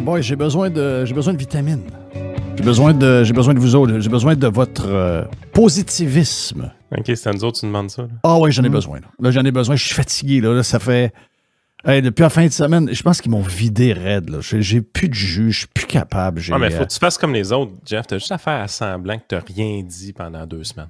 boy, j'ai besoin de vitamines. J'ai besoin de vous autres. J'ai besoin de votre positivisme. OK, c'est à nous autres, tu demandes ça. Ah oui, j'en ai besoin. Là, j'en ai besoin. Je suis fatigué. Là, ça fait... Hey, depuis la fin de semaine, je pense qu'ils m'ont vidé raide. Là. J'ai plus de jus, je suis plus capable. Ah, mais faut que tu fasses comme les autres, Jeff. T'as juste à faire à semblant que t'as rien dit pendant 2 semaines.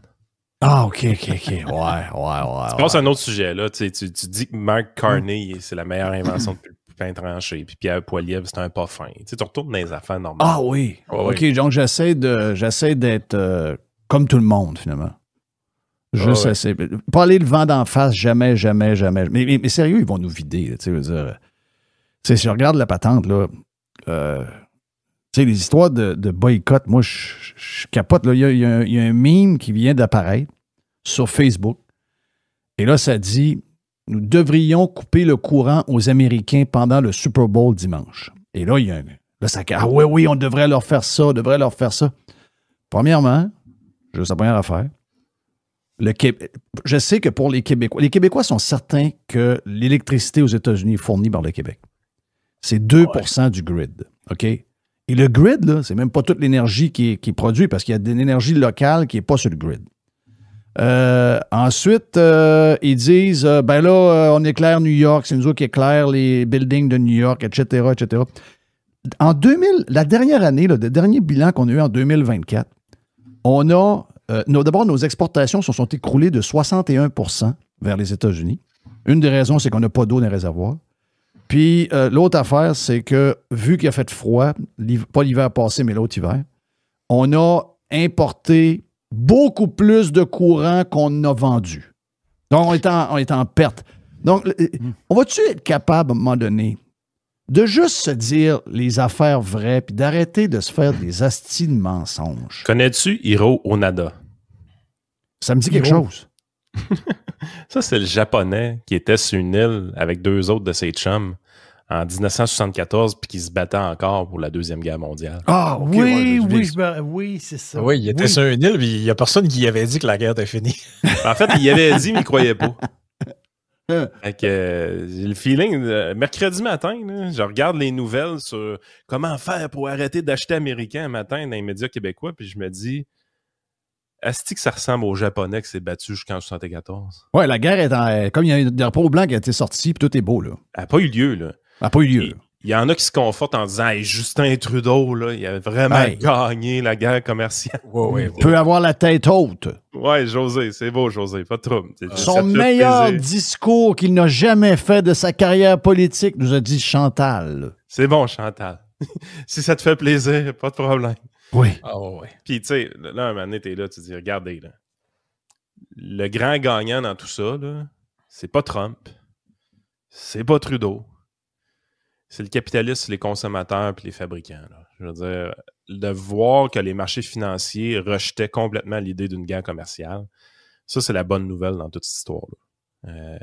Ah, OK. Ouais. Tu passes à un autre sujet, là. Tu dis que Mark Carney, c'est la meilleure invention depuis le pain tranché, puis Pierre Poilievre, c'est un pas fin. Tu retournes dans les affaires normales. Ah oui. OK, donc j'essaie d'être comme tout le monde, finalement. Juste assez. Pas aller le vent d'en face, jamais. Mais sérieux, ils vont nous vider. Tu sais, si je regarde la patente, là, tu sais, les histoires de boycott, moi, je capote. Là. Il y a un meme qui vient d'apparaître sur Facebook. Et là, ça dit « Nous devrions couper le courant aux Américains pendant le Super Bowl dimanche. » Et là, il y a un... Là, ça... Ah oui, on devrait leur faire ça, Premièrement, juste la première affaire, je sais que pour les Québécois sont certains que l'électricité aux États-Unis est fournie par le Québec. C'est 2% du grid, OK? Et le grid, là, c'est même pas toute l'énergie qui est produite parce qu'il y a de l'énergie locale qui n'est pas sur le grid. Ensuite, ils disent, on éclaire New York, c'est nous autres qui éclairent les buildings de New York, etc., etc. En 2000, la dernière année, le dernier bilan qu'on a eu en 2024, on a... D'abord, nos exportations se sont écroulées de 61% vers les États-Unis. Une des raisons, c'est qu'on n'a pas d'eau dans les réservoirs. Puis, l'autre affaire, c'est que, vu qu'il a fait froid, pas l'hiver passé, mais l'autre hiver, on a importé beaucoup plus de courant qu'on a vendu. Donc, on est en perte. Donc, on va-tu être capable, à un moment donné, de juste se dire les affaires vraies puis d'arrêter de se faire des astis de mensonges? Connais-tu Hiro Onada? Ça me dit quelque chose. Ça, c'est le Japonais qui était sur une île avec 2 autres de ses chums en 1974 puis qui se battait encore pour la Deuxième Guerre mondiale. Ah, okay, oui, c'est ça. Oui, il était sur une île puis il n'y a personne qui avait dit que la guerre était finie. En fait, il avait dit, mais il ne croyait pas. Fait que j'ai le feeling, mercredi matin, là, je regarde les nouvelles sur comment faire pour arrêter d'acheter américain un matin dans les médias québécois, puis je me dis, est-ce que ça ressemble au Japonais qui s'est battu jusqu'en 74? Ouais, la guerre est comme il y a un drapeau blanc qui a été sorti, puis tout est beau, là. Elle n'a pas eu lieu, là. Elle n'a pas eu lieu. Il y en a qui se confortent en disant, hey, Justin Trudeau, là, il a vraiment gagné la guerre commerciale. Il peut avoir la tête haute. Ouais, José, c'est beau, José, pas de trouble. Son meilleur discours qu'il n'a jamais fait de sa carrière politique, nous a dit Chantal. C'est bon, Chantal. Si ça te fait plaisir, pas de problème. Oui. Puis, tu sais, là, un moment donné, t'es là, tu te dis, regardez, là, le grand gagnant dans tout ça, là, c'est pas Trump, c'est pas Trudeau, c'est le capitaliste, les consommateurs puis les fabricants. Là. Je veux dire, de voir que les marchés financiers rejetaient complètement l'idée d'une guerre commerciale, ça, c'est la bonne nouvelle dans toute cette histoire-là.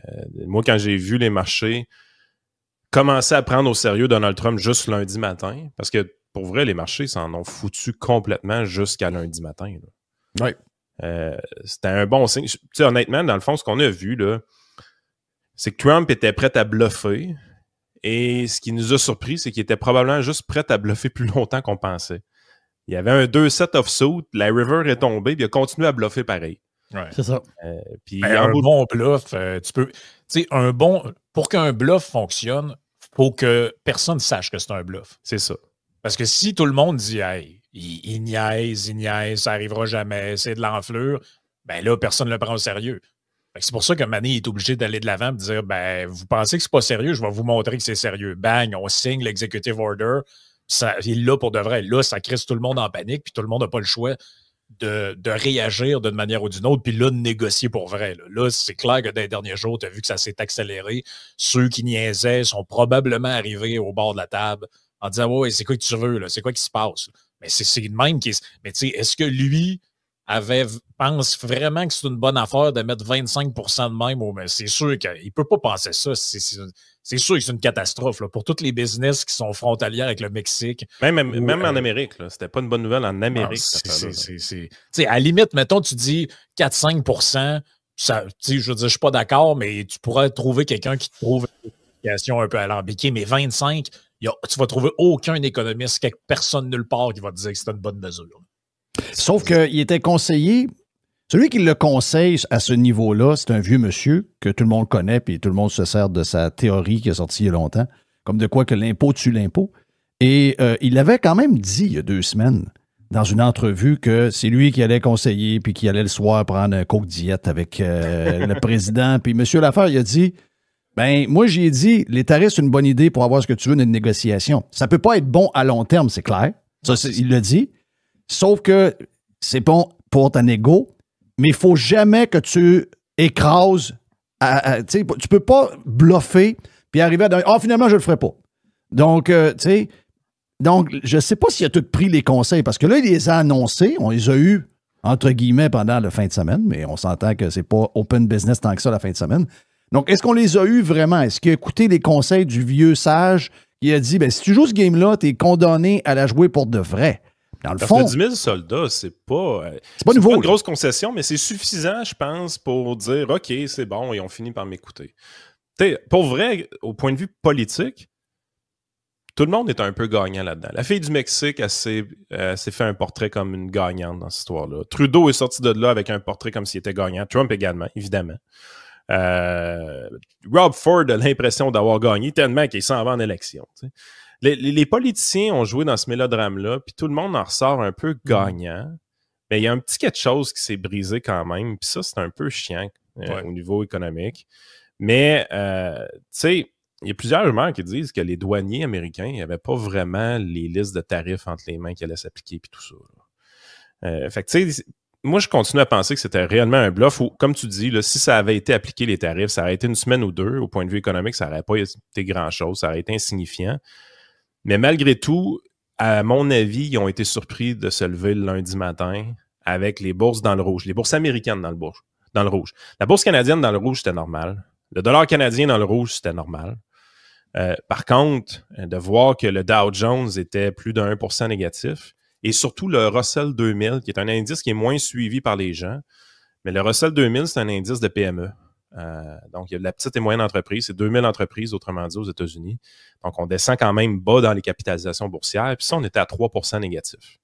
Moi, quand j'ai vu les marchés commencer à prendre au sérieux Donald Trump juste lundi matin, parce que pour vrai, les marchés s'en ont foutu complètement jusqu'à lundi matin. Oui. C'était un bon signe. Tu sais, honnêtement, dans le fond, ce qu'on a vu, là, c'est que Trump était prêt à bluffer. Et ce qui nous a surpris, c'est qu'il était probablement juste prêt à bluffer plus longtemps qu'on pensait. Il y avait un 2 sets of suit, la river est tombée, puis il a continué à bluffer pareil. Ouais. C'est ça. Puis un bon bluff, tu peux... Tu sais, pour qu'un bluff fonctionne, il faut que personne sache que c'est un bluff. C'est ça. Parce que si tout le monde dit hey, il niaise, ça n'arrivera jamais, c'est de l'enflure, ben là, personne ne le prend au sérieux. C'est pour ça que Mané est obligé d'aller de l'avant et de dire ben, vous pensez que c'est pas sérieux, je vais vous montrer que c'est sérieux. Bang, on signe l'executive order, il est là pour de vrai. Là, ça crisse tout le monde en panique, puis tout le monde n'a pas le choix de réagir d'une manière ou d'une autre, puis là, de négocier pour vrai. Là, c'est clair que dans les derniers jours, tu as vu que ça s'est accéléré. Ceux qui niaisaient sont probablement arrivés au bord de la table en disant ouais, c'est quoi que tu veux, là? C'est quoi qui se passe? Mais c'est le même qui est. Mais tu sais, est-ce que lui pense vraiment que c'est une bonne affaire de mettre 25% de même? Mais c'est sûr qu'il ne peut pas penser ça. C'est sûr que c'est une catastrophe là, pour tous les business qui sont frontaliers avec le Mexique. Même en Amérique, c'était pas une bonne nouvelle en Amérique. À la limite, mettons, tu dis 4-5%, je veux dire, je suis pas d'accord, mais tu pourrais trouver quelqu'un qui te trouve une explication un peu alambiquée, mais 25%, Tu vas trouver aucun économiste, quelque personne nulle part qui va te dire que c'est une bonne mesure. Sauf qu'il était conseiller. Celui qui le conseille à ce niveau-là, c'est un vieux monsieur que tout le monde connaît, puis tout le monde se sert de sa théorie qui est sortie il y a longtemps, comme de quoi que l'impôt tue l'impôt. Et il avait quand même dit il y a 2 semaines, dans une entrevue, que c'est lui qui allait conseiller, puis qui allait le soir prendre un coke diète avec le président. Puis M. Laferre, il a dit, ben moi, j'ai dit, les tarifs, c'est une bonne idée pour avoir ce que tu veux d'une négociation. Ça peut pas être bon à long terme, c'est clair. Ça, il l'a dit. Sauf que c'est bon pour ta négo, mais il ne faut jamais que tu écrases. Tu ne peux pas bluffer puis arriver à dire « Ah, finalement, je ne le ferai pas. » Donc, je ne sais pas s'il a tout pris les conseils, parce que là, il les a annoncés. On les a eus, entre guillemets, pendant la fin de semaine, mais on s'entend que c'est pas open business tant que ça la fin de semaine. Donc, est-ce qu'on les a eus vraiment? Est-ce qu'il a écouté les conseils du vieux sage qui a dit « Si tu joues ce game-là, tu es condamné à la jouer pour de vrai. » Dans le fond, que 10 000 soldats, c'est pas nouveau, pas une grosse concession, mais c'est suffisant, je pense, pour dire « OK, c'est bon, ils ont fini par m'écouter. » Pour vrai, au point de vue politique, tout le monde est un peu gagnant là-dedans. La fille du Mexique, elle s'est fait un portrait comme une gagnante dans cette histoire-là. Trudeau est sorti de là avec un portrait comme s'il était gagnant. Trump également, évidemment. Rob Ford a l'impression d'avoir gagné tellement qu'il s'en va en élection. T'sais. Les politiciens ont joué dans ce mélodrame-là, puis tout le monde en ressort un peu gagnant. Mais il y a un petit quelque chose qui s'est brisé quand même, puis ça, c'est un peu chiant au niveau économique. Mais, tu sais, il y a plusieurs rumeurs qui disent que les douaniers américains n'avaient pas vraiment les listes de tarifs entre les mains qui allaient s'appliquer, puis tout ça. Fait que, tu sais, moi, je continue à penser que c'était réellement un bluff où, comme tu dis, là, si ça avait été appliqué, les tarifs, ça aurait été une semaine ou deux. Au point de vue économique, ça n'aurait pas été grand-chose, ça aurait été insignifiant. Mais malgré tout, à mon avis, ils ont été surpris de se lever le lundi matin avec les bourses dans le rouge, les bourses américaines dans le rouge. La bourse canadienne dans le rouge, c'était normal. Le dollar canadien dans le rouge, c'était normal. Par contre, de voir que le Dow Jones était plus de 1% négatif, et surtout le Russell 2000, qui est un indice qui est moins suivi par les gens, mais le Russell 2000, c'est un indice de PME. Donc, il y a de la petite et moyenne entreprise, c'est 2000 entreprises, autrement dit, aux États-Unis. Donc, on descend quand même bas dans les capitalisations boursières, puis ça, on était à 3% négatif.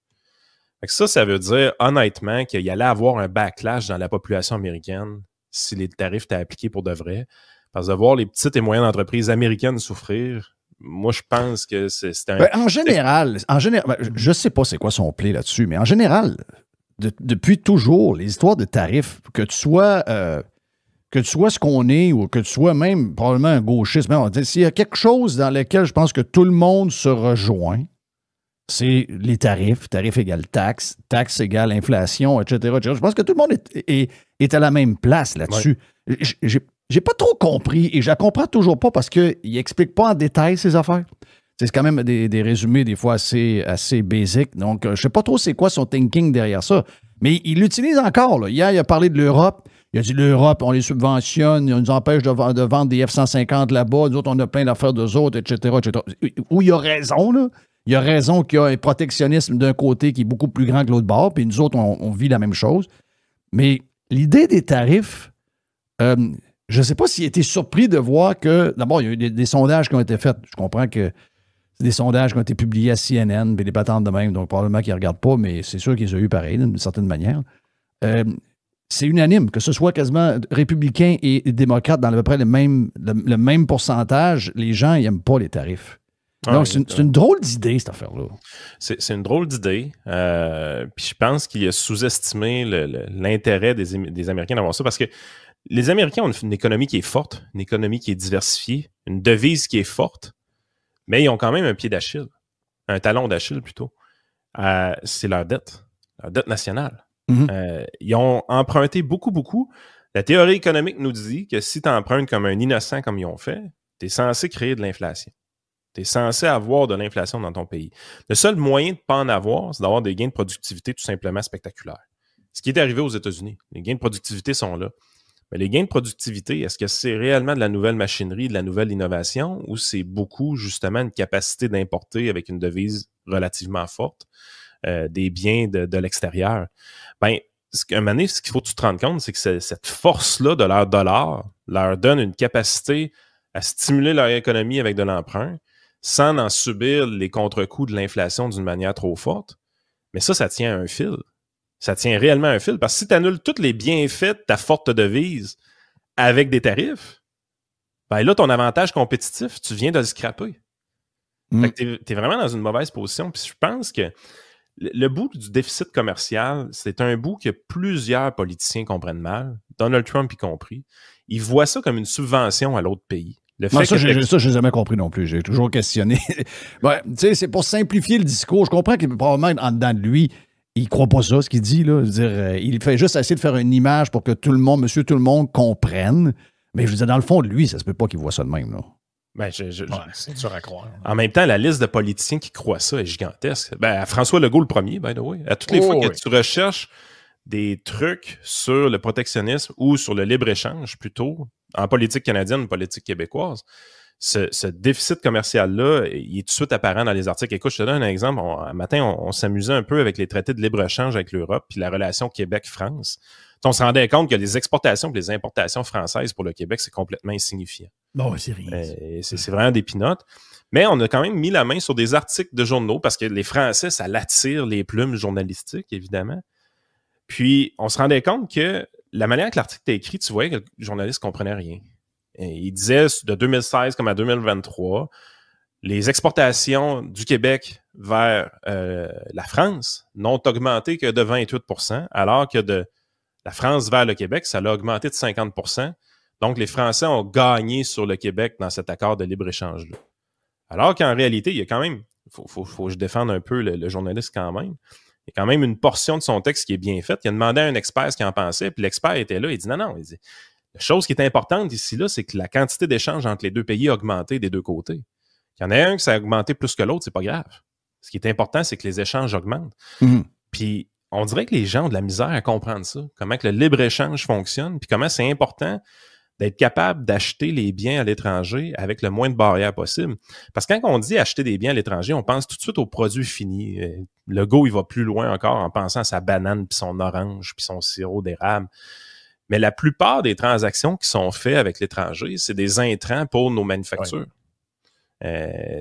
Fait que ça veut dire, honnêtement, qu'il y allait avoir un backlash dans la population américaine si les tarifs étaient appliqués pour de vrai. Parce que de voir les petites et moyennes entreprises américaines souffrir, moi, je pense que c'est un... En général, je ne sais pas c'est quoi son play là-dessus, mais en général, depuis toujours, les histoires de tarifs, que tu sois ce qu'on est ou que tu sois même probablement un gauchiste, s'il y a quelque chose dans lequel je pense que tout le monde se rejoint, c'est les tarifs. Tarif égale taxe, taxe égale inflation, etc. Je pense que tout le monde est à la même place là-dessus. Ouais. J'ai pas trop compris et je la comprends toujours pas parce qu'il n'explique pas en détail ces affaires. C'est quand même des résumés des fois assez basiques. Donc, je sais pas trop c'est quoi son thinking derrière ça. Mais il l'utilise encore. Là. Hier, il a parlé de l'Europe. Il a dit l'Europe, on les subventionne, on nous empêche de vendre des F-150 là-bas. Nous autres, on a plein d'affaires d'eux autres, etc., etc. Où il a raison, là. Il a raison qu'il y a un protectionnisme d'un côté qui est beaucoup plus grand que l'autre bord, puis nous autres, on vit la même chose. Mais l'idée des tarifs, je ne sais pas s'il a été surpris de voir que, d'abord, il y a eu des sondages qui ont été faits. Je comprends que c'est des sondages qui ont été publiés à CNN, puis des patentes de même, donc probablement qu'ils ne regardent pas, mais c'est sûr qu'ils ont eu pareil, d'une certaine manière. C'est unanime, que ce soit quasiment républicains et démocrates dans à peu près le même pourcentage, les gens n'aiment pas les tarifs. Donc, c'est une drôle d'idée, cette affaire-là. C'est une drôle d'idée. Puis je pense qu'il a sous-estimé l'intérêt des Américains d'avoir ça parce que les Américains ont une économie qui est forte, une économie qui est diversifiée, une devise qui est forte, mais ils ont quand même un pied d'Achille, un talon d'Achille plutôt. C'est leur dette nationale. Mm-hmm. Ils ont emprunté beaucoup. La théorie économique nous dit que si tu empruntes comme un innocent comme ils ont fait, tu es censé créer de l'inflation. Tu es censé avoir de l'inflation dans ton pays. Le seul moyen de ne pas en avoir, c'est d'avoir des gains de productivité tout simplement spectaculaires. Ce qui est arrivé aux États-Unis. Les gains de productivité sont là. Mais les gains de productivité, est-ce que c'est réellement de la nouvelle machinerie, de la nouvelle innovation, ou c'est beaucoup justement une capacité d'importer avec une devise relativement forte des biens de l'extérieur? Ben, un moment donné, ce qu'il faut que tu te rendes compte, c'est que cette force-là de leur dollar leur donne une capacité à stimuler leur économie avec de l'emprunt. sans en subir les contre-coups de l'inflation d'une manière trop forte. Mais ça tient à un fil. Ça tient réellement à un fil. Parce que si tu annules tous les bienfaits de ta forte devise avec des tarifs, ben là, ton avantage compétitif, tu viens de le scraper. Fait que t'es vraiment dans une mauvaise position. Puis je pense que le bout du déficit commercial, c'est un bout que plusieurs politiciens comprennent mal, Donald Trump y compris. Ils voient ça comme une subvention à l'autre pays. Ça, je n'ai jamais compris non plus. J'ai toujours questionné. Ouais, tu sais, c'est pour simplifier le discours. Je comprends qu'il probablement en dedans de lui, il ne croit pas ça, ce qu'il dit. Là. Je veux dire, il fait juste essayer de faire une image pour que tout le monde, monsieur tout le monde, comprenne. Mais je veux dire, dans le fond de lui, ça se peut pas qu'il voit ça de même. Là. Ben, c'est dur à croire. En même temps, la liste de politiciens qui croient ça est gigantesque. Ben, François Legault, le premier, by the way. À toutes les fois que tu recherches des trucs sur le protectionnisme ou sur le libre-échange, plutôt, en politique canadienne ou politique québécoise, ce déficit commercial-là, il est tout de suite apparent dans les articles. Écoute, je te donne un exemple. Un matin, on s'amusait un peu avec les traités de libre-échange avec l'Europe puis la relation Québec-France. On se rendait compte que les exportations et les importations françaises pour le Québec, c'est complètement insignifiant. Non, c'est rien. C'est vraiment des pinottes. Mais on a quand même mis la main sur des articles de journaux parce que les Français, ça l'attire les plumes journalistiques, évidemment. Puis, on se rendait compte que la manière que l'article était écrit, tu voyais que le journaliste ne comprenait rien. Et il disait de 2016 comme à 2023, les exportations du Québec vers la France n'ont augmenté que de 28 %, alors que de la France vers le Québec, ça l'a augmenté de 50 %. Donc, les Français ont gagné sur le Québec dans cet accord de libre-échange-là. Alors qu'en réalité, il y a quand même, faut que je défende un peu le journaliste quand même, il y a quand même une portion de son texte qui est bien faite. Il a demandé à un expert ce qu'il en pensait, puis l'expert était là, il dit non, il dit, la chose qui est importante ici, là, c'est que la quantité d'échanges entre les deux pays a augmenté des deux côtés. Il y en a un qui ça a augmenté plus que l'autre, c'est pas grave. Ce qui est important, c'est que les échanges augmentent. Puis, on dirait que les gens ont de la misère à comprendre ça, comment que le libre-échange fonctionne, puis comment c'est important d'être capable d'acheter les biens à l'étranger avec le moins de barrières possible. Parce que quand on dit acheter des biens à l'étranger, on pense tout de suite aux produits finis. Legault, il va plus loin encore en pensant à sa banane, puis son orange, puis son sirop d'érable. Mais la plupart des transactions qui sont faites avec l'étranger, c'est des intrants pour nos manufactures.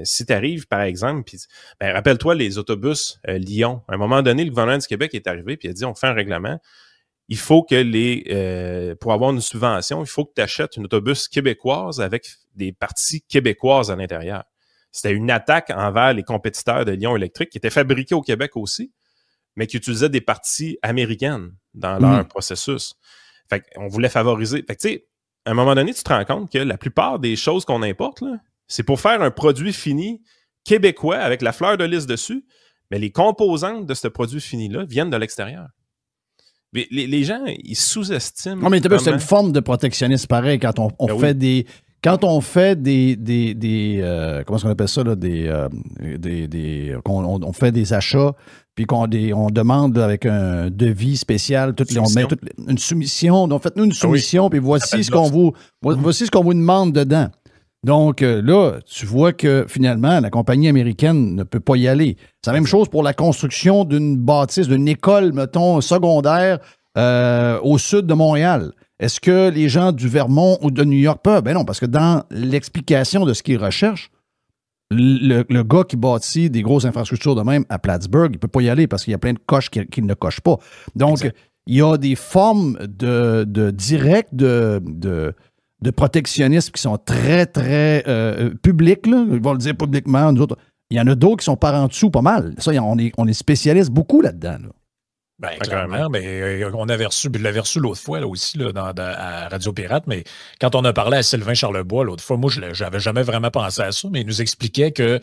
Si tu arrives, par exemple, puis rappelle-toi les autobus Lyon. À un moment donné, le gouvernement du Québec est arrivé puis il a dit on fait un règlement. Il faut que pour avoir une subvention, il faut que tu achètes une autobus québécoise avec des parties québécoises à l'intérieur. C'était une attaque envers les compétiteurs de Lyon Électrique qui étaient fabriqués au Québec aussi, mais qui utilisaient des parties américaines dans leur processus. Fait qu'on voulait favoriser. Fait que tu sais, à un moment donné, tu te rends compte que la plupart des choses qu'on importe, là, c'est pour faire un produit fini québécois avec la fleur de lys dessus, mais les composantes de ce produit fini-là viennent de l'extérieur. Mais les gens, ils sous-estiment. Non, mais c'est une forme de protectionnisme pareil quand on fait des. Quand on fait des comment est-ce qu'on appelle ça, là, on fait des achats, puis on demande avec un devis spécial, on met une soumission, donc faites-nous une soumission, puis voici ce qu'on vous demande dedans. Donc là, tu vois que finalement, la compagnie américaine ne peut pas y aller. C'est la même chose pour la construction d'une bâtisse, d'une école, mettons, secondaire au sud de Montréal. Est-ce que les gens du Vermont ou de New York peuvent? Ben non, parce que dans l'explication de ce qu'ils recherchent, le gars qui bâtit des grosses infrastructures de même à Plattsburgh, il ne peut pas y aller parce qu'il y a plein de coches qu'il ne coche pas. Donc, il y a des formes directes de protectionnisme qui sont très, très publiques. Là. Ils vont le dire publiquement. Nous autres. Il y en a d'autres qui sont par en dessous pas mal. Ça, on est spécialiste beaucoup là-dedans. Là. Ben, clairement, mais on avait reçu, je l'avais reçu l'autre fois là, aussi là, à Radio Pirate, mais quand on a parlé à Sylvain Charlebois l'autre fois, moi, je n'avais jamais vraiment pensé à ça, mais il nous expliquait que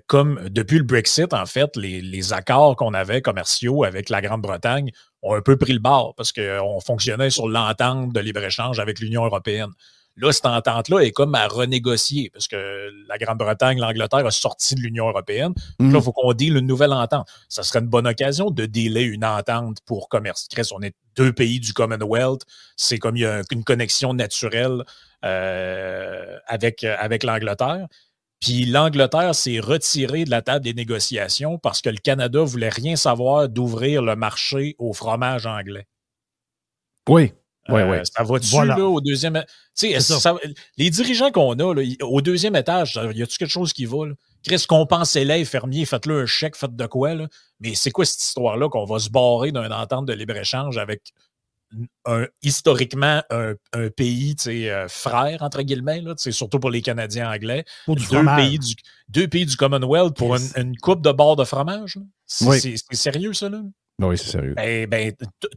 comme depuis le Brexit, en fait, les accords qu'on avait commerciaux avec la Grande-Bretagne ont un peu pris le bord parce qu'on fonctionnait sur l'entente de libre-échange avec l'Union européenne. Là, cette entente-là est comme à renégocier parce que la Grande-Bretagne, l'Angleterre a sorti de l'Union européenne. Là, il faut qu'on deal une nouvelle entente. Ça serait une bonne occasion de dealer une entente pour commerce. On est deux pays du Commonwealth. C'est comme il y a une connexion naturelle avec l'Angleterre. Puis l'Angleterre s'est retirée de la table des négociations parce que le Canada ne voulait rien savoir d'ouvrir le marché au fromage anglais. Oui. Ça va-tu là, au deuxième... Tu sais, les dirigeants qu'on a, là, au deuxième étage, y a-tu quelque chose qui va? Là? Chris, compensez-les, fermiers, faites-le un chèque, faites de quoi? Là? Mais c'est quoi cette histoire-là qu'on va se barrer d'une entente de libre-échange avec historiquement un pays frère, entre guillemets, là, surtout pour les Canadiens anglais. Pour du deux pays du Commonwealth pour une coupe de bord de fromage. C'est sérieux, ça, là? Oui, c'est sérieux.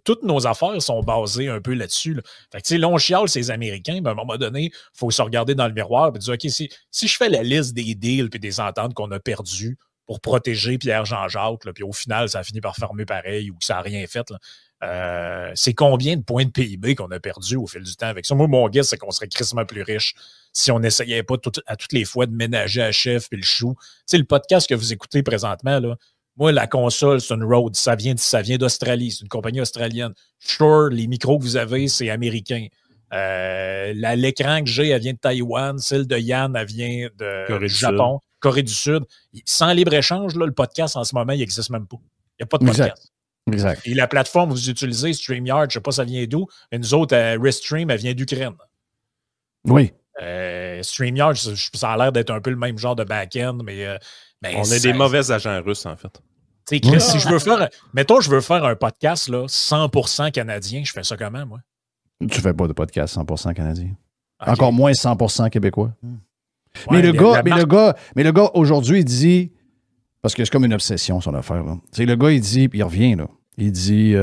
Toutes nos affaires sont basées un peu là-dessus. Là. Fait que, là, on chiale ces Américains, à un moment donné, il faut se regarder dans le miroir et dire, OK, si je fais la liste des deals et des ententes qu'on a perdues pour protéger Pierre-Jean-Jacques, puis au final, ça a fini par fermer pareil ou que ça n'a rien fait, là, c'est combien de points de PIB qu'on a perdu au fil du temps avec ça? Moi, mon guess, c'est qu'on serait crissement plus riche si on n'essayait pas à toutes les fois de ménager à chef puis le chou. Tu sais, le podcast que vous écoutez présentement, là, moi, la console, c'est une Rode. Ça vient d'Australie. C'est une compagnie australienne. Shure, les micros que vous avez, c'est américain. L'écran que j'ai, elle vient de Taïwan. Celle de Yann, elle vient du Japon, Corée du Sud. Sans libre-échange, le podcast, en ce moment, il n'existe même pas. Il n'y a pas de podcast. Exact. Et la plateforme que vous utilisez, StreamYard, je ne sais pas ça vient d'où, mais nous autres, Restream, elle vient d'Ukraine. Oui. StreamYard, ça a l'air d'être un peu le même genre de back-end, mais on est des mauvais agents russes, en fait. Tu sais, Chris, si je veux faire... Mettons, je veux faire un podcast là, 100% canadien, je fais ça comment, moi? Tu fais pas de podcast 100% canadien. Okay. Encore moins 100% québécois. Ouais, mais le gars, aujourd'hui, il dit... Parce que c'est comme une obsession, son affaire. Là. Le gars, il dit, puis il revient, là. Il dit,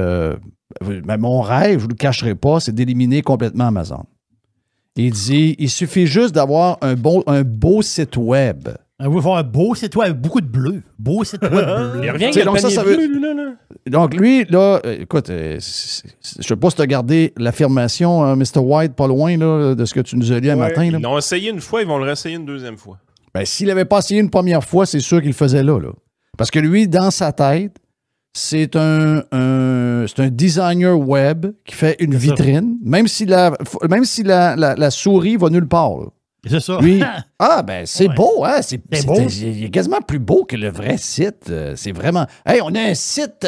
mon rêve, je ne le cacherai pas, c'est d'éliminer complètement Amazon. Il dit, il suffit juste d'avoir un beau site web. On veut faire un beau site web avec beaucoup de bleu. Beau site web bleu. Il revient avec ça veut... là. Donc, lui, là, écoute, je ne sais pas si tu as gardé l'affirmation, Mr. White, pas loin là, de ce que tu nous as dit un matin. Là. Ils l'ont essayé une fois, ils vont le réessayer une deuxième fois. Ben, s'il n'avait pas essayé une première fois, c'est sûr qu'il le faisait là. Parce que lui, dans sa tête, c'est un designer web qui fait une vitrine, même si la souris va nulle part. Là. C'est ça. Lui, c'est beau, hein? C'est beau. Il est quasiment plus beau que le vrai site. C'est vraiment. Hey, on a un site,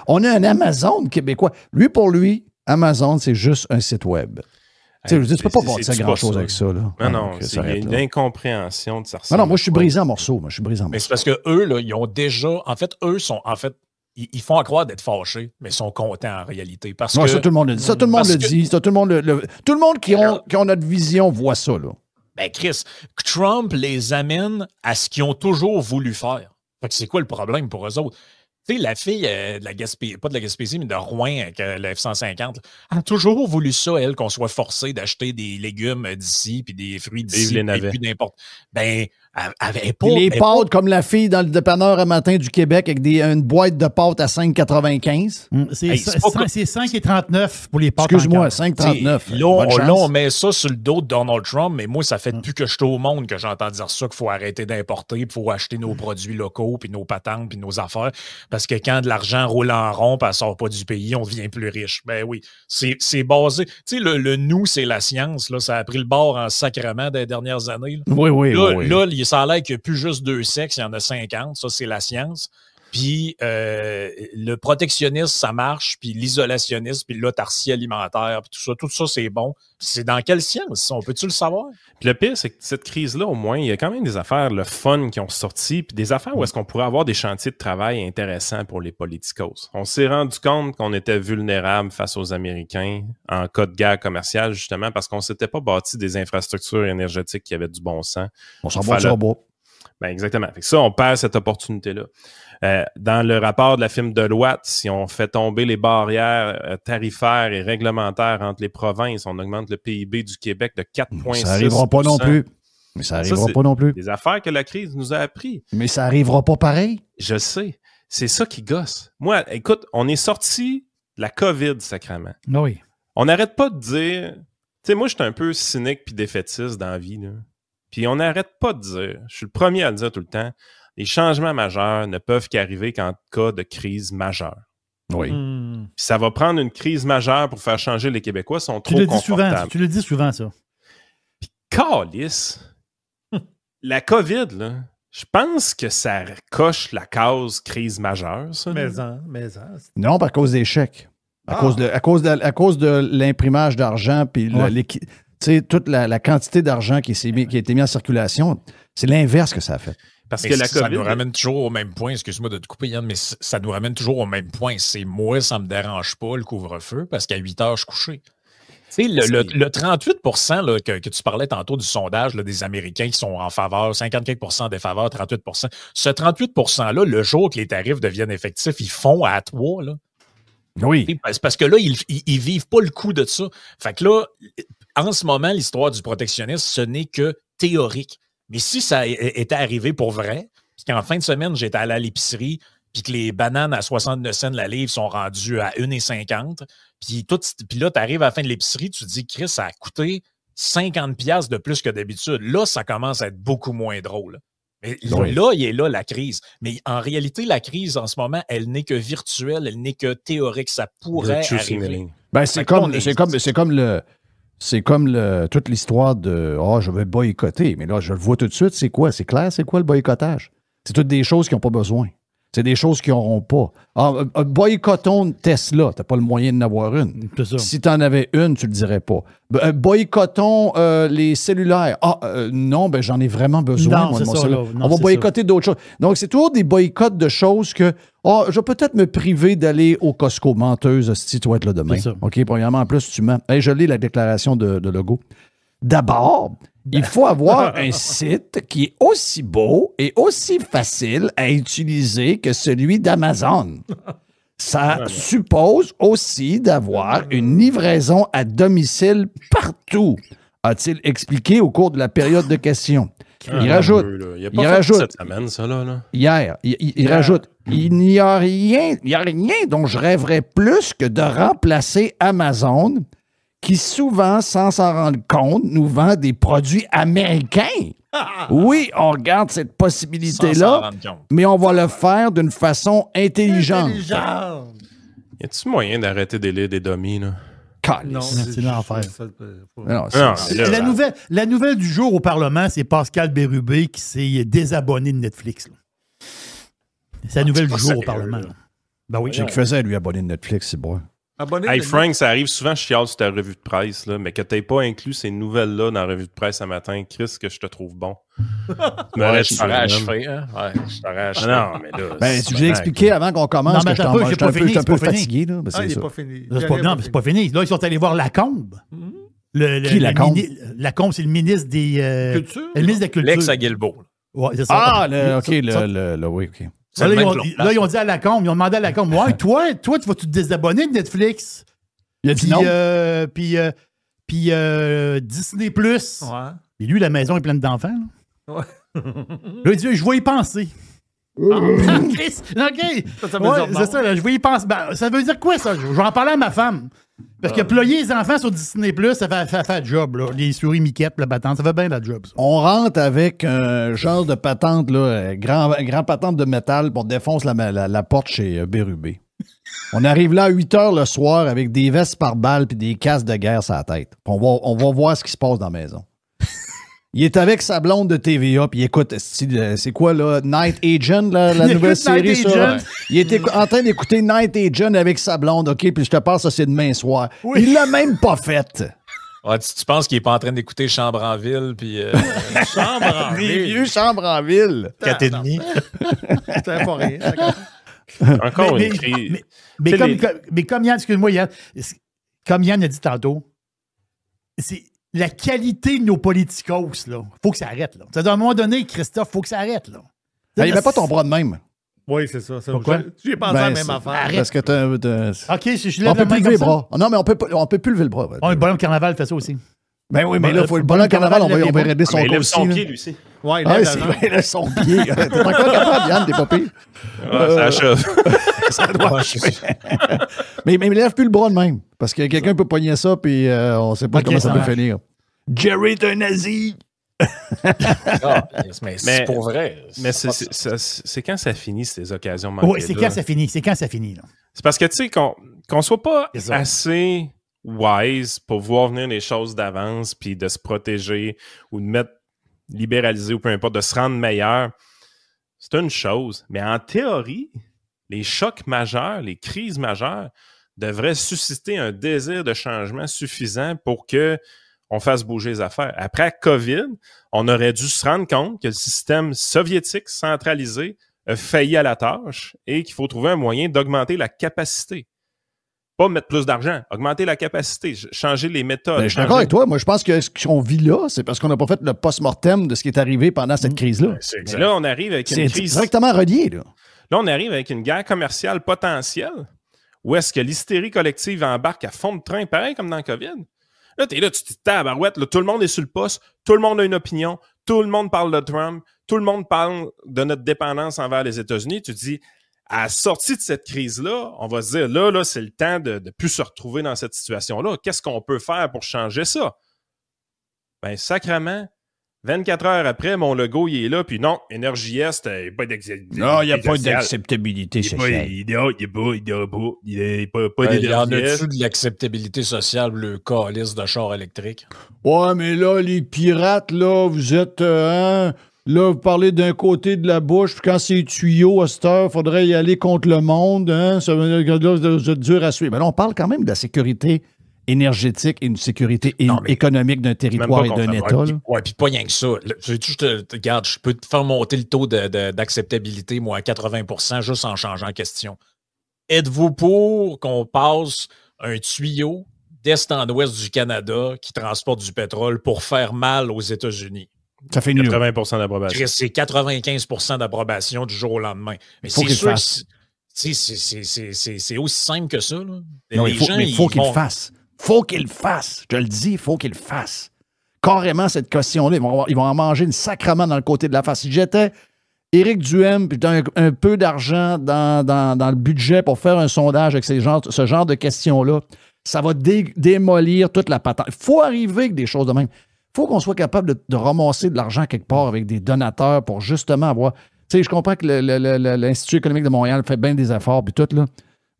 on a un Amazon québécois. Lui, pour lui, Amazon, c'est juste un site web. Tu ne peux pas bâtir grand-chose avec ça. Là. Non, c'est une incompréhension de ça. Non, moi, je suis brisé en morceaux. Mais c'est parce que eux, là, ils ont déjà... En fait, ils font croire d'être fâchés, mais ils sont contents en réalité. Parce que, ça, tout le monde le dit. Tout le monde qui ont notre vision voit ça. Là. Ben, Chris, Trump les amène à ce qu'ils ont toujours voulu faire. Fait que c'est quoi le problème pour eux autres? Tu sais, la fille de la Gaspésie, pas de la Gaspésie, mais de Rouen, avec la F-150, elle a toujours voulu ça, elle, qu'on soit forcé d'acheter des légumes d'ici, puis des fruits d'ici, et puis n'importe. Ben, elle avait pas... Les pâtes, comme la fille dans le dépanneur un matin du Québec, avec une boîte de pâtes à 5,95. C'est 5,39 pour les pâtes. Excuse-moi, 5,39. Là, on met ça sur le dos de Donald Trump, mais moi, ça fait depuis que je suis au monde que j'entends dire ça, qu'il faut arrêter d'importer, qu'il faut acheter nos produits locaux, puis nos patentes, puis nos affaires. Parce que quand de l'argent roule en rond, puis elle sort pas du pays, on devient plus riche. Ben oui, c'est basé... Tu sais, le nous, c'est la science. Là, ça a pris le bord en sacrement des dernières années. Là. Oui. Là, ça a l'air qu'il n'y a plus juste 2 sexes, il y en a 50. Ça, c'est la science. Puis le protectionnisme, ça marche. Puis l'isolationnisme, puis l'autarcie alimentaire, puis tout ça, c'est bon. C'est dans quelle science? On peut-tu le savoir? Puis le pire, c'est que cette crise-là, au moins, il y a quand même des affaires, le fun qui ont sorti, puis des affaires où est-ce qu'on pourrait avoir des chantiers de travail intéressants pour les politicos. On s'est rendu compte qu'on était vulnérable face aux Américains en cas de guerre commerciale, justement, parce qu'on s'était pas bâti des infrastructures énergétiques qui avaient du bon sens. On s'en va sur bois. Ben exactement. Fait que ça, on perd cette opportunité-là. Dans le rapport de la firme Deloitte, si on fait tomber les barrières tarifaires et réglementaires entre les provinces, on augmente le PIB du Québec de 4,6%. Ça n'arrivera pas non plus. Mais ça n'arrivera pas non plus. Des affaires que la crise nous a appris. Mais ça n'arrivera pas pareil. Je sais. C'est ça qui gosse. Moi, écoute, on est sorti de la COVID, sacrément. Oui. On n'arrête pas de dire... Tu sais, moi, je suis un peu cynique puis défaitiste dans la vie, là. Puis on n'arrête pas de dire, je suis le premier à le dire tout le temps, les changements majeurs ne peuvent qu'arriver qu'en cas de crise majeure. Oui. Puis ça va prendre une crise majeure pour faire changer les Québécois, ils sont trop confortables. Tu le dis souvent, ça. Puis câlisse, la COVID, là, je pense que ça coche la cause crise majeure, ça. Mais non, par cause des chèques. À cause de l'imprimage d'argent, puis toute la quantité d'argent qui a été mis en circulation, c'est l'inverse que ça a fait. Parce mais que la ça COVID... nous ramène toujours au même point. Excuse-moi de te couper, Yann, mais ça nous ramène toujours au même point. C'est moi, ça me dérange pas, le couvre-feu, parce qu'à 8 heures, je suis couché. Tu sais, le 38 là, que tu parlais tantôt du sondage là, des Américains qui sont en faveur, 54 défaveur, 38 ce 38 %-là, le jour que les tarifs deviennent effectifs, ils font à 3, là. Oui. C'est parce que là, ils vivent pas le coup de ça. Fait que là, en ce moment, l'histoire du protectionnisme, ce n'est que théorique. Mais si ça était arrivé pour vrai, puis qu'en fin de semaine, j'étais allé à l'épicerie, puis que les bananes à 69 cents la livre sont rendues à 1,50, puis là, tu arrives à la fin de l'épicerie, tu te dis, Chris, ça a coûté 50$ de plus que d'habitude. Là, ça commence à être beaucoup moins drôle. Mais là, il est là, la crise. Mais en réalité, la crise, en ce moment, elle n'est que virtuelle, elle n'est que théorique. Ça pourrait arriver. Ben, c'est comme toute l'histoire de « Ah, je vais boycotter ». Mais là, je le vois tout de suite, c'est quoi? C'est clair, c'est quoi le boycottage? C'est toutes des choses qui n'ont pas besoin. C'est des choses qui n'auront pas. Ah, boycottons Tesla. Tu n'as pas le moyen d'en avoir une. Si tu en avais une, tu ne le dirais pas. Boycottons les cellulaires. Non, ben j'en ai vraiment besoin. Non, moi, c'est de mon ça, cellulaire. là. Non, on va c'est boycotter d'autres choses. Donc, c'est toujours des boycotts de choses que je vais peut-être me priver d'aller au Costco. Menteuse, si tu vas être là demain. OK, premièrement, en plus, tu mens. Hey, je lis la déclaration de Legault. D'abord, il faut avoir un site qui est aussi beau et aussi facile à utiliser que celui d'Amazon. Ça suppose aussi d'avoir une livraison à domicile partout, a-t-il expliqué au cours de la période de questions. Il rajoute, cette semaine, ça, là. Hier, il rajoute, il n'y a rien dont je rêverais plus que de remplacer Amazon, qui souvent, sans s'en rendre compte, nous vend des produits américains. Oui, on regarde cette possibilité-là, mais on va le faire d'une façon intelligente. Y a-t-il moyen d'arrêter d'élire des dummies, là? Non, c'est l'enfer. La nouvelle du jour au Parlement, c'est Pascal Bérubé qui s'est désabonné de Netflix. Là. C'est la nouvelle du jour au Parlement. Ben oui. J'ai qu'il faisait, lui, abonner de Netflix, c'est bon. Hey Frank, ça arrive souvent, je chiale sur ta revue de presse, là, mais que tu n'aies pas inclus ces nouvelles-là dans la revue de presse ce matin, Chris, que je te trouve bon. Je t'aurais achevé, hein? Ouais, je t'aurais achevé. Non, mais là... Ben, tu l'ai expliqué avant qu'on commence que je suis un peu fatigué. Là, il n'est pas fini. Non, c'est pas fini. Là, ils sont allés voir Lacombe. Qui, Lacombe? Lacombe, c'est le ministre des... Culture? Le ministre de la Culture. L'ex à Guilbeault. Ouais, c'est ça. Oui, OK. Là, ils ont dit à Lacombe, ils ont demandé à Lacombe, ouais, toi, tu vas-tu te désabonner de Netflix? Il a dit non. Puis Disney+. Ouais. Et lui, la maison est pleine d'enfants. Là. Ouais. Là, il dit, je vais y penser. OK. C'est ça, là, je vais y penser. Ben, ça veut dire quoi, ça? Je vais en parler à ma femme. Parce que ployer les enfants sur Disney+, ça fait le job, là. Les souris miquettes, la patente, ça fait bien la job, ça. On rentre avec un genre de patente, là, grand patente de métal, pour défonce la porte chez Bérubé. On arrive là à 8 heures le soir avec des vestes par balle puis des casques de guerre sur la tête. On va voir ce qui se passe dans la maison. Il est avec sa blonde de TVA, puis écoute, c'est quoi, là, Night Agent, la nouvelle série, ça? Il était en train d'écouter Night Agent avec sa blonde, OK, puis je te parle, ça, c'est demain soir. Oui. Il l'a même pas fait. Ouais, tu penses qu'il est pas en train d'écouter Chambre en ville, puis... Chambre en ville. Les vieux Chambre en ville. 4,5. C'est pas rien. Encore une crise. Mais comme Yann, excuse-moi, Yann, comme Yann a dit tantôt, c'est... La qualité de nos politicos, là, faut que ça arrête. Là. À un moment donné, Christophe, faut que ça arrête. Là. Il met pas ton bras de même. Oui, c'est ça. Pourquoi? J'ai pensé à la même affaire. Arrête. Parce que OK, si je lève on peut la main plus lever comme les ça. bras. Non, mais on peut plus lever le bras. Le bonhomme carnaval fait ça aussi. Ben oui, mais là, le bonhomme carnaval, on va régler son il cas lève aussi. son pied, lui aussi. Ouais, il lève son pied. T'es encore capable, Yann, t'es pas pire. Ça achève. Ça doit achever. Mais il lève plus le bras de même. Parce que quelqu'un peut pogner ça, puis on sait pas comment ça peut finir. Jerry est un nazi! Mais c'est pour vrai. Mais c'est quand ça finit, ces occasions manquées. Oui, c'est quand ça finit. C'est quand ça finit. Là. C'est parce que, tu sais, qu'on soit pas assez wise pour voir venir les choses d'avance, puis de se protéger, ou de mettre libéraliser, ou peu importe, de se rendre meilleur, c'est une chose. Mais en théorie, les chocs majeurs, les crises majeures, devrait susciter un désir de changement suffisant pour qu'on fasse bouger les affaires. Après COVID, on aurait dû se rendre compte que le système soviétique centralisé a failli à la tâche et qu'il faut trouver un moyen d'augmenter la capacité. Pas mettre plus d'argent, augmenter la capacité, changer les méthodes. Je suis d'accord avec toi. Moi, je pense que ce qu'on vit là, c'est parce qu'on n'a pas fait le post-mortem de ce qui est arrivé pendant cette crise-là. Mais là, on arrive avec une crise. C'est directement relié, là. Là, on arrive avec une guerre commerciale potentielle où est-ce que l'hystérie collective embarque à fond de train, pareil comme dans le COVID. Là, t'es là, tu te dis, tabarouette, là, tout le monde est sur le poste, tout le monde a une opinion, tout le monde parle de Trump, tout le monde parle de notre dépendance envers les États-Unis. Tu te dis, à la sortie de cette crise-là, on va se dire, là, c'est le temps de plus se retrouver dans cette situation-là. Qu'est-ce qu'on peut faire pour changer ça? Ben, sacrément, 24 heures après, mon logo, il est là, puis non, Énergie Est, il n'y a pas d'acceptabilité. Non, il n'y a pas d'acceptabilité sociale. Il n'y a pas Il y en d'Énergie Est. a-tu de l'acceptabilité sociale, le calice de char électrique? Ouais, mais là, les pirates, là, vous êtes... là, vous parlez d'un côté de la bouche, puis quand c'est tuyau, à cette heure, il faudrait y aller contre le monde. Hein? Ça veut dire que c'est dur à suivre. Mais là, on parle quand même de la sécurité énergétique et une sécurité économique d'un territoire et d'un État. Ouais, puis pas rien que ça. Regarde, je peux te faire monter le taux d'acceptabilité, moi, à 80% juste en changeant question. Êtes-vous pour qu'on passe un tuyau d'est en ouest du Canada qui transporte du pétrole pour faire mal aux États-Unis? Ça fait 80% d'approbation. C'est 95% d'approbation du jour au lendemain. Mais c'est sûr que c'est aussi simple que ça. Là. Non, il faut qu'il le fasse. Faut qu'il le fasse. Je le dis, il faut qu'il le fasse. Carrément, cette question-là, ils vont en manger une sacrement dans le côté de la face. Si j'étais Éric Duhaime, puis un peu d'argent dans le budget pour faire un sondage avec ce genre de questions-là, ça va démolir toute la patente. Il faut arriver avec des choses de même. Il faut qu'on soit capable de ramasser de l'argent quelque part avec des donateurs pour justement avoir... Tu sais, je comprends que l'Institut économique de Montréal fait bien des efforts, puis tout, là.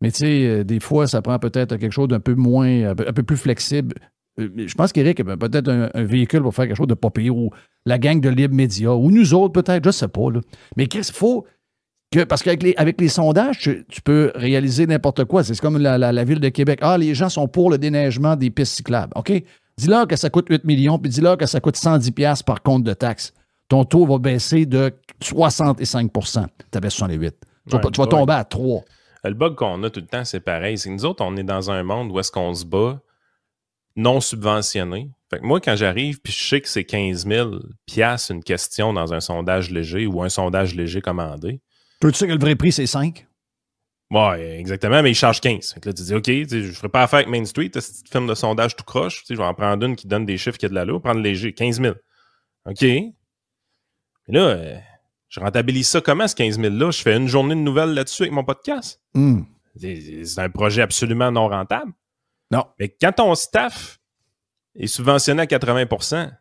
Mais tu sais, des fois, ça prend peut-être quelque chose d'un peu moins, un peu plus flexible. Je pense qu'Éric a peut-être un véhicule pour faire quelque chose de pas pire, ou la gang de Libre Média, ou nous autres peut-être, je sais pas. Là. Mais Chris, il faut que, parce qu'avec les sondages, tu peux réaliser n'importe quoi. C'est comme la Ville de Québec. Ah, les gens sont pour le déneigement des pistes cyclables. OK? Dis-leur que ça coûte 8 millions, puis dis-leur que ça coûte 110$ par compte de taxes. Ton taux va baisser de 65 %. Tu avais 68. Tu vas tomber à 3. Le bug qu'on a tout le temps, c'est pareil. C'est que nous autres, on est dans un monde où est-ce qu'on se bat non subventionné. Fait que moi, quand j'arrive puis je sais que c'est 15 000 $ une question dans un sondage léger ou un sondage léger commandé. Tu sais que le vrai prix, c'est 5? Oui, exactement, mais il charge 15. Fait que là, tu dis, OK, je ne ferai pas affaire avec Main Street, ce petit film de sondage tout croche. Je vais en prendre une qui donne des chiffres qui a de l'allure, prendre léger, 15 000. OK. Mais là, je rentabilise ça comment, ce 15 000 $-là? Je fais une journée de nouvelles là-dessus avec mon podcast. C'est un projet absolument non rentable. Non. Mais quand ton staff est subventionné à 80%,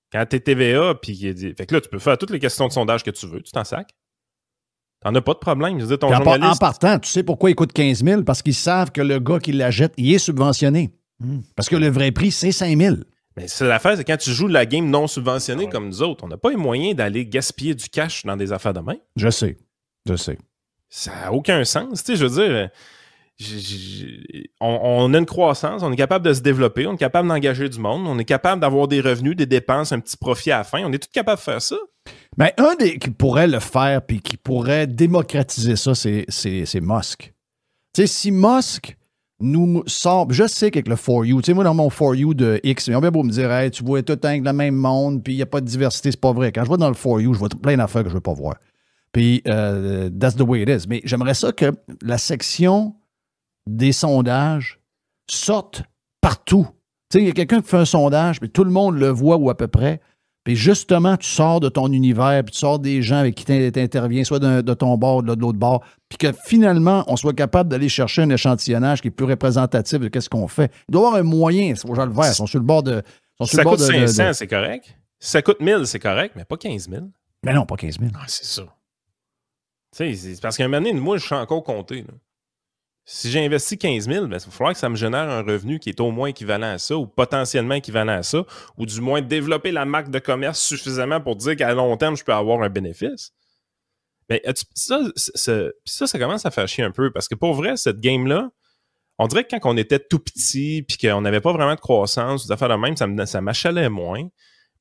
quand t'es TVA, puis fait que là, tu peux faire toutes les questions de sondage que tu veux, tu t'en sacs. T'en as pas de problème. Je veux dire, ton journaliste... En partant, tu sais pourquoi il coûte 15 000? Parce qu'ils savent que le gars qui l'achète, il est subventionné. Parce que le vrai prix, c'est 5 000. Mais c'est l'affaire, c'est quand tu joues la game non subventionnée comme nous autres, on n'a pas les moyens d'aller gaspiller du cash dans des affaires de main. Je sais. Ça n'a aucun sens. Tu sais, je veux dire, on a une croissance, on est capable de se développer, on est capable d'engager du monde, on est capable d'avoir des revenus, des dépenses, un petit profit à la fin. On est tous capables de faire ça. Mais un qui pourrait le faire puis qui pourrait démocratiser ça, c'est Musk. Tu sais, si Musk nous sort... Je sais qu'avec le For You, tu sais, moi, dans mon For You de X, ils ont bien beau me dire, hey, tu vois tout avec le même monde, puis il n'y a pas de diversité, c'est pas vrai. Quand je vois dans le For You, je vois plein d'affaires que je veux pas voir. Puis, that's the way it is. Mais j'aimerais ça que la section des sondages sorte partout. Tu sais, il y a quelqu'un qui fait un sondage, puis tout le monde le voit ou à peu près. Puis justement, tu sors de ton univers, puis tu sors des gens avec qui tu interviens, soit de ton bord ou de l'autre bord, puis que finalement, on soit capable d'aller chercher un échantillonnage qui est plus représentatif de ce qu'on fait. Il doit y avoir un moyen, ces gens le vert, ils sont sur le bord de... Si ça coûte 500, c'est correct. Si ça coûte 1000, c'est correct, mais pas 15 000. Mais non, pas 15 000. Ah, c'est ça. Tu sais, c'est parce qu'à un moment donné, moi, je suis encore compté. Là. Si j'ai investi 15 000, ben, il va falloir que ça me génère un revenu qui est au moins équivalent à ça ou potentiellement équivalent à ça, ou du moins développer la marque de commerce suffisamment pour dire qu'à long terme, je peux avoir un bénéfice. Mais ça commence à faire chier un peu parce que pour vrai, cette game-là, on dirait que quand on était tout petit puis qu'on n'avait pas vraiment de croissance, des affaires de même, ça m'achalait moins.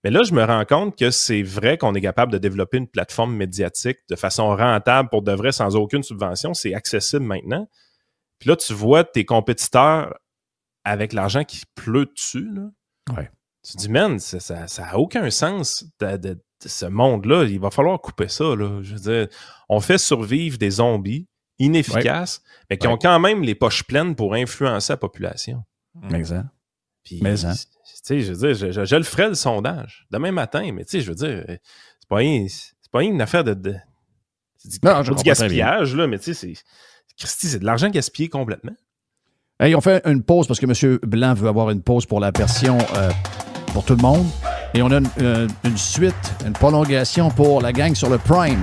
Mais là, je me rends compte que c'est vrai qu'on est capable de développer une plateforme médiatique de façon rentable pour de vrai, sans aucune subvention. C'est accessible maintenant. Puis là, tu vois tes compétiteurs avec l'argent qui pleut dessus. Là. Ouais. Tu te dis, man, ça n'a aucun sens de ce monde-là. Il va falloir couper ça. Là. Je veux dire, on fait survivre des zombies inefficaces, mais qui ont quand même les poches pleines pour influencer la population. Exact. Puis, Mais hein. tu sais, je veux dire, je le ferai le sondage demain matin, mais tu sais, je veux dire, c'est pas une affaire de Non, je du gaspillage, là, mais tu sais, Christy, c'est de l'argent gaspillé complètement. Hey, on fait une pause parce que M. Blanc veut avoir une pause pour la version pour tout le monde. Et on a une suite, une prolongation pour la gang sur le Prime.